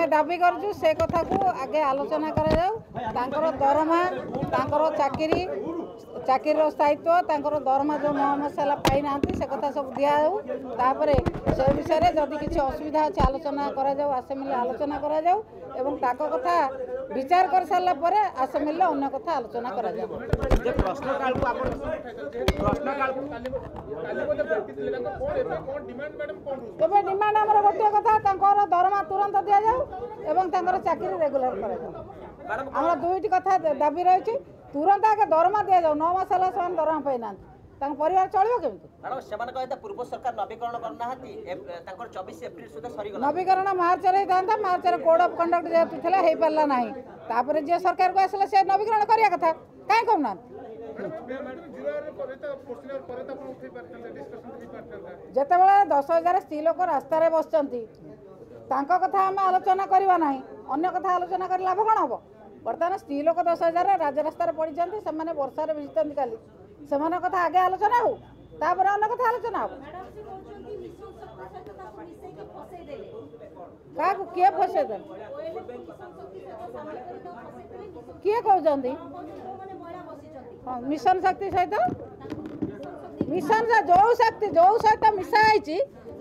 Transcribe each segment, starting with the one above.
आमे दाबी करूँ से कथा को आगे आलोचना कर दरमा चाकरी चाकरी स्थायित्व दरमा जो मह मसला पाई ना से कथा सब दिखापर से विषय में जदि किसी असुविधा अच्छे आलोचना आसेम्बली आलोचना कथा विचार कर सारा पर आसेम्बली अन्य कथा आलोचना तबे डिमांड आमर गोटे कथा दरमा तुरंत दि जाऊ चाकरी रेगुलर कर दुईट कथा दाबी रही तुरंत आगे दरमा दि जाऊ 9 मास है दरमा पाई ना परिवार चलो केमती पूर्व सरकार नवीकरण करना 24 एप्रिल सुधा सरी नवीकरण मार्च था मार्च कोड ऑफ कंडक्ट जेहतु था हो पारा ना तापर जी सरकार को आसला से नवीकरण करने कथा कहीं कहना जिते 10,000 स्त्री लोक रास्तार बसती कथा आम आलोचना करवा ना अन्य कथा आलोचना कर लाभ कौन हम बर्तमान स्त्री लोक 10,000 राजरास्तार पड़ी से वर्षार भिजती काली से कथा आगे आलोचना हो तापर अन्य कथा आलोचना हो क्या किए फसैदे किए कहते हाँ मिशन शक्ति सहित मिशन जो सहित मिसाई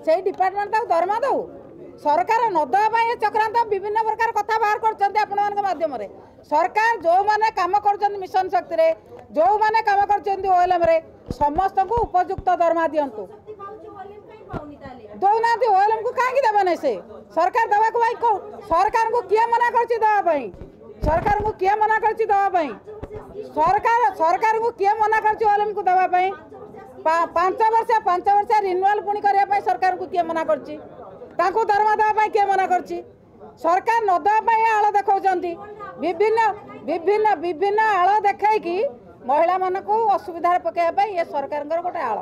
से डिपार्टमेंट दरमा दो सरकार नदवा चक्रांत विभिन्न प्रकार कथा बाहर कर माध्यम सरकार जो मैंने कम कर मिशन शक्ति जो मैंने कम कर ओएलएम समस्त को उपयुक्त दरमा दिंतु दौना ओएलएम को कहीं देवे से सरकार दवा सरकार को किए मना कर सरकार को किए मना कर सरकार को किए मना कर ओएलएम को दवाई 5 वर्ष रिन्यूअल पुणी करने सरकार को किए मना कर दरमा देवाई किए मना कर सरकार न देवाई आड़ देखा विभिन्न विभिन्न विभिन्न आड़ देखा महिला मान को असुविधा पकड़ा ये सरकार गोटे आड़।